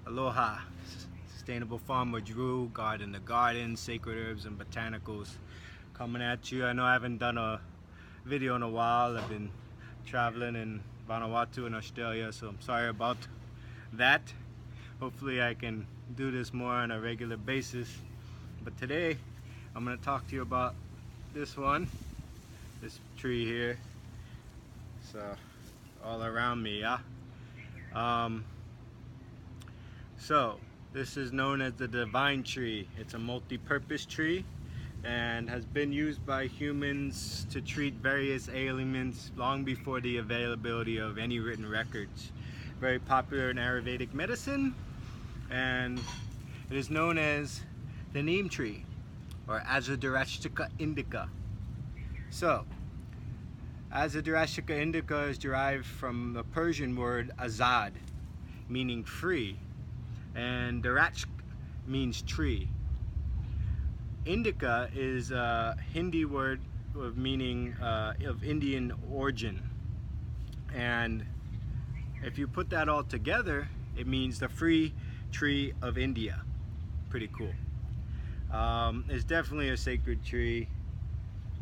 Aloha, Sustainable Farmer Drew, Garden to Garden, Sacred Herbs and Botanicals coming at you. I know I haven't done a video in a while. I've been traveling in Vanuatu in Australia, so I'm sorry about that. Hopefully I can do this more on a regular basis. But today I'm going to talk to you about this one, this tree here. So all around me, yeah. So this is known as the divine tree. It's a multi-purpose tree and has been used by humans to treat various ailments long before the availability of any written records. Very popular in Ayurvedic medicine, and it is known as the Neem tree or Azadirachta indica. So Azadirachta indica is derived from the Persian word azad, meaning free, and Darach means tree. Indica is a Hindi word of meaning of Indian origin, and if you put that all together, it means the free tree of India. Pretty cool. It's definitely a sacred tree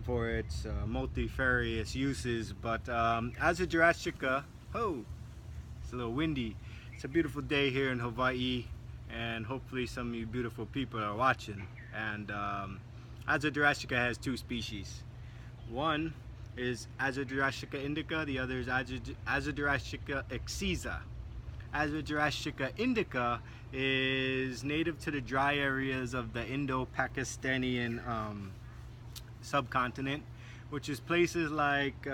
for its multifarious uses, but Azadirachta, it's a little windy. It's a beautiful day here in Hawaii, and hopefully some of you beautiful people are watching. And Azadirachta has two species. One is Azadirachta indica, the other is Azadirachta excisa. Azadirachta indica is native to the dry areas of the Indo-Pakistani subcontinent, which is places like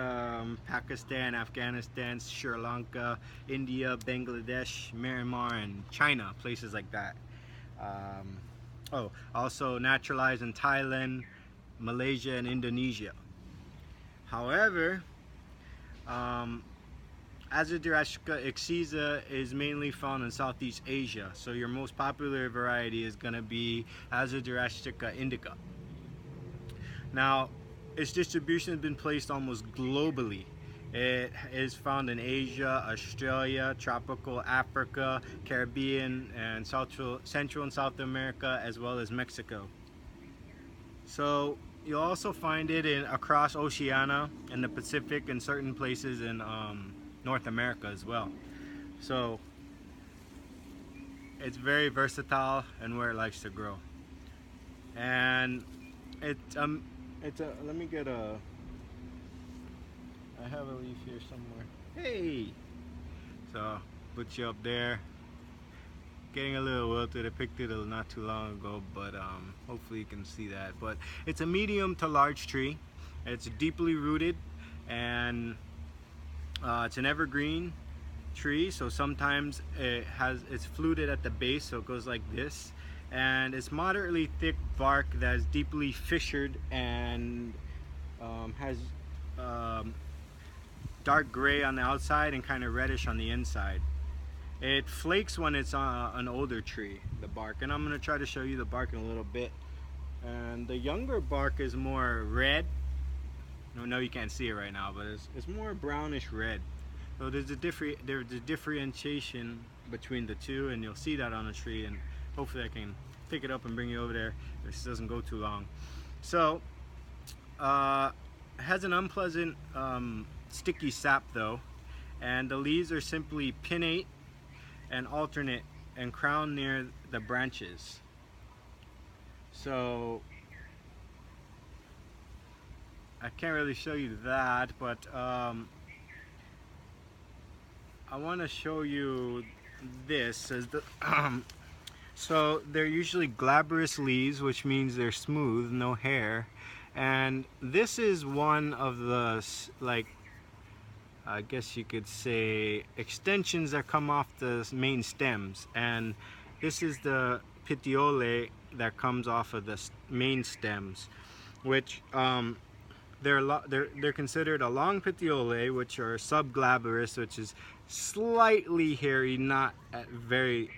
Pakistan, Afghanistan, Sri Lanka, India, Bangladesh, Myanmar, and China, places like that. Also naturalized in Thailand, Malaysia, and Indonesia. However, Azadirachta excisa is mainly found in Southeast Asia, so your most popular variety is going to be Azadirachta indica. Now, its distribution has been placed almost globally. It is found in Asia, Australia, tropical Africa, Caribbean, and Central and South America, as well as Mexico. So you'll also find it across Oceania and the Pacific and certain places in North America as well. So it's very versatile and where it likes to grow. And let me get I have a leaf here somewhere. Hey! So, put you up there. Getting a little wilted. I picked it not too long ago, but hopefully you can see that. But it's a medium to large tree. It's deeply rooted, and it's an evergreen tree, so sometimes it's fluted at the base, so it goes like this. And it's moderately thick bark that is deeply fissured and has dark gray on the outside and kind of reddish on the inside. It flakes when it's an older tree, the bark, and I'm going to try to show you the bark in a little bit. And the younger bark is more red. No, you can't see it right now, but it's more brownish red. So there's a differentiation between the two, and you'll see that on the tree, and hopefully I can pick it up and bring you over there if this doesn't go too long. So it has an unpleasant sticky sap though, and the leaves are simply pinnate and alternate and crowned near the branches. So I can't really show you that, but I want to show you this as the so they're usually glabrous leaves, which means they're smooth, no hair. And this is one of the, like, I guess you could say, extensions that come off the main stems. And this is the petiole that comes off of the main stems, which they're considered a long petiole, which are subglabrous, which is slightly hairy, not very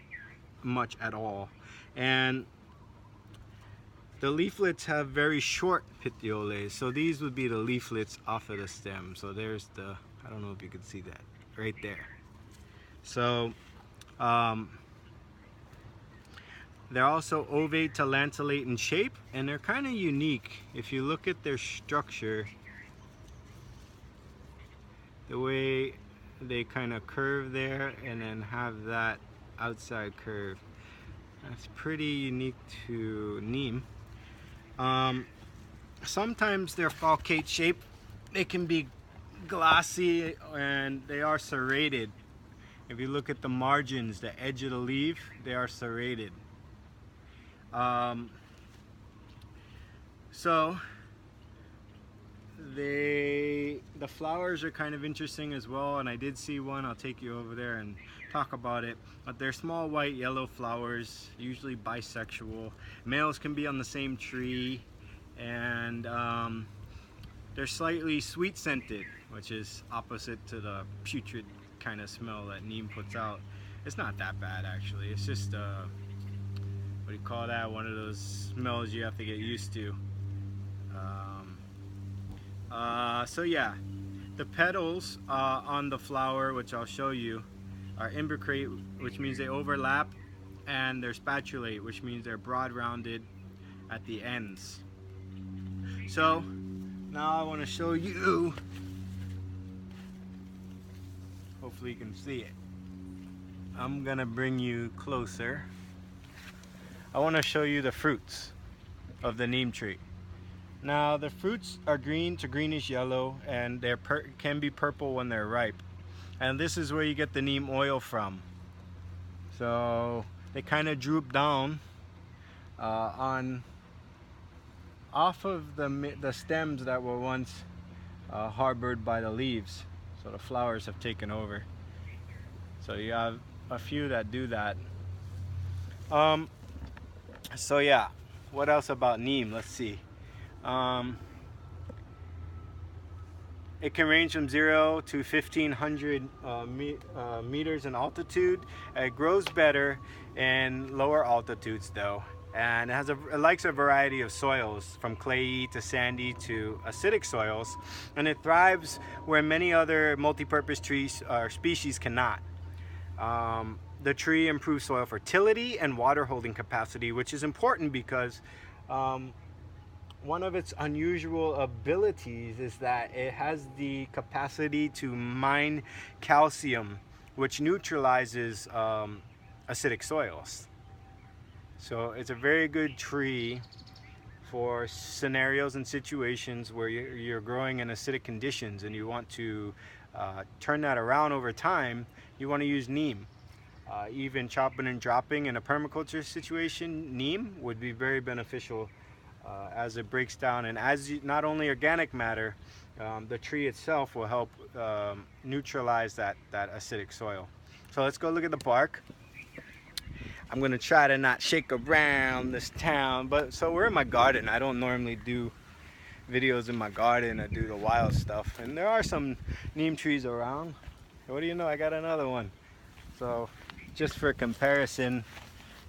much at all. And the leaflets have very short petioles, so these would be the leaflets off of the stem. So there's the, I don't know if you can see that right there. So They're also ovate to lanceolate in shape, and they're kind of unique. If you look at their structure, the way they kind of curve there and then have that outside curve, that's pretty unique to neem. Sometimes they're falcate shaped. They can be glossy, and they are serrated. If you look at the margins, the edge of the leaf, they are serrated. So the flowers are kind of interesting as well, and I did see one. I'll take you over there and talk about it. But they're small white yellow flowers, usually bisexual. Males can be on the same tree, and they're slightly sweet scented, which is opposite to the putrid kind of smell that neem puts out. It's not that bad actually. It's just what do you call that? One of those smells you have to get used to. So yeah, the petals on the flower, which I'll show you, are imbricate, which means they overlap, and they're spatulate, which means they're broad rounded at the ends. So now I want to show you, hopefully you can see it. I'm gonna bring you closer. I want to show you the fruits of the neem tree. Now the fruits are green to greenish yellow, and they can be purple when they're ripe. And this is where you get the neem oil from. So they kind of droop down off of the stems that were once harbored by the leaves. So the flowers have taken over. So you have a few that do that. So yeah, what else about neem? Let's see. It can range from 0 to 1,500 meters in altitude. It grows better in lower altitudes though, and it likes a variety of soils, from clayey to sandy to acidic soils, and it thrives where many other multi-purpose trees or species cannot. The tree improves soil fertility and water holding capacity, which is important because one of its unusual abilities is that it has the capacity to mine calcium, which neutralizes acidic soils. So it's a very good tree for scenarios and situations where you're growing in acidic conditions and you want to turn that around over time. You want to use neem. Even chopping and dropping in a permaculture situation, neem would be very beneficial as it breaks down, and not only organic matter, the tree itself will help neutralize that acidic soil. So let's go look at the bark. I'm gonna try to not shake around this town, so we're in my garden. I don't normally do videos in my garden. I do the wild stuff, and there are some neem trees around. What do you know, I got another one. So just for comparison,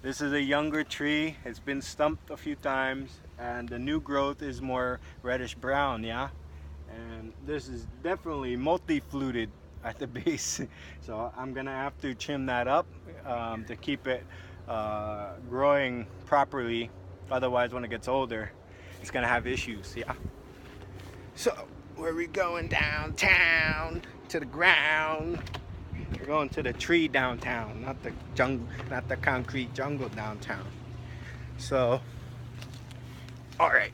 this is a younger tree. It's been stumped a few times, and the new growth is more reddish brown, yeah? And this is definitely multi-fluted at the base. So I'm gonna have to trim that up to keep it growing properly. Otherwise, when it gets older, it's gonna have issues, yeah? So, where are we going? Downtown, to the ground. We're going to the tree downtown, not the jungle, not the concrete jungle downtown. So, all right,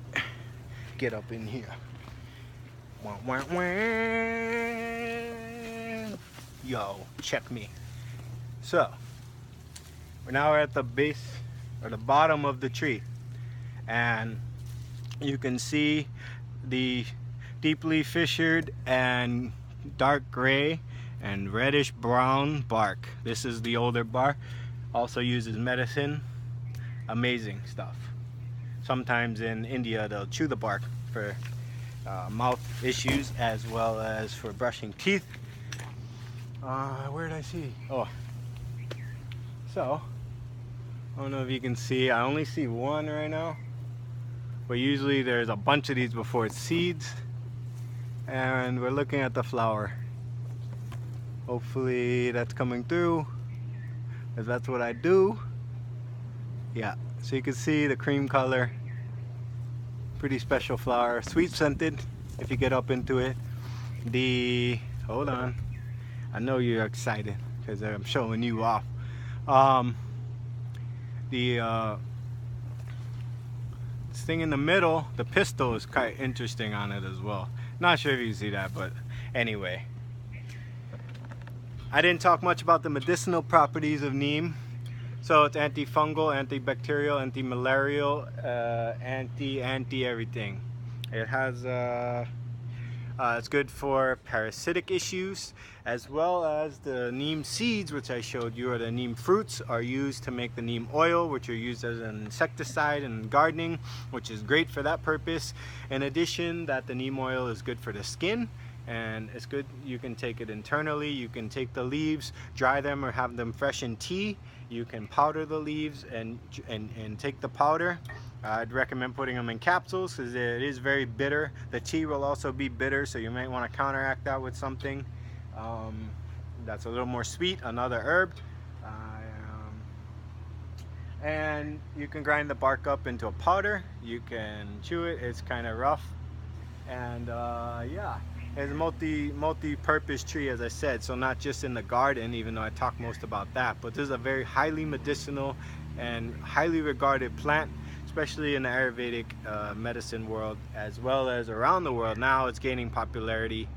get up in here. Wah, wah, wah. Yo, check me. So, we're at the base or the bottom of the tree, and you can see the deeply fissured and dark gray and reddish brown bark. This is the older bark, also used as medicine. Amazing stuff. Sometimes in India they'll chew the bark for mouth issues as well as for brushing teeth. Where did I see? Oh, so I don't know if you can see, I only see one right now, but usually there's a bunch of these before it seeds, and we're looking at the flower. Hopefully that's coming through, because that's what I do. Yeah, so you can see the cream color. Pretty special flower, sweet scented if you get up into it. Hold on, I know you're excited because I'm showing you off. The this thing in the middle, the pistil, is quite interesting on it as well. Not sure if you see that, but anyway. I didn't talk much about the medicinal properties of neem. So it's antifungal, antibacterial, anti-malarial, anti everything. It has it's good for parasitic issues, as well as the neem seeds, which I showed you, or the neem fruits, are used to make the neem oil, which are used as an insecticide in gardening, which is great for that purpose. In addition, that the neem oil is good for the skin, and it's good. You can take it internally. You can take the leaves, dry them, or have them fresh in tea. You can powder the leaves and take the powder. I'd recommend putting them in capsules because it is very bitter. The tea will also be bitter, so you might want to counteract that with something that's a little more sweet, another herb. And you can grind the bark up into a powder. You can chew it. It's kind of rough. And yeah, it's a multi-purpose tree, as I said, so not just in the garden, even though I talk most about that, but this is a very highly medicinal and highly regarded plant, especially in the Ayurvedic medicine world, as well as around the world. Now it's gaining popularity,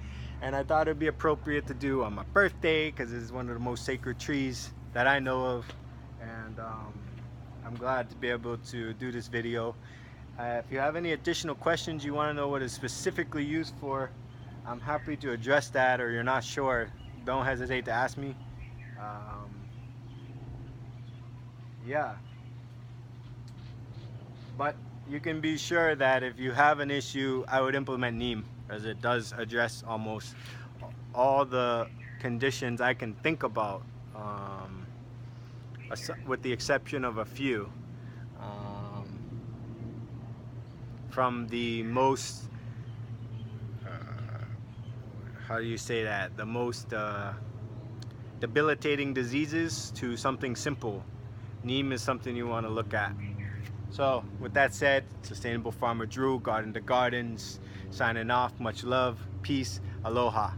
and I thought it'd be appropriate to do on my birthday because it's one of the most sacred trees that I know of, and I'm glad to be able to do this video. If you have any additional questions, you want to know what it's specifically used for, I'm happy to address that, or you're not sure, don't hesitate to ask me. Yeah. But you can be sure that if you have an issue, I would implement neem, as it does address almost all the conditions I can think about, with the exception of a few. From the most, how do you say that, the most debilitating diseases to something simple. Neem is something you want to look at. So with that said, Sustainable Farmer Drew, Garden to Gardens, signing off. Much love, peace, aloha.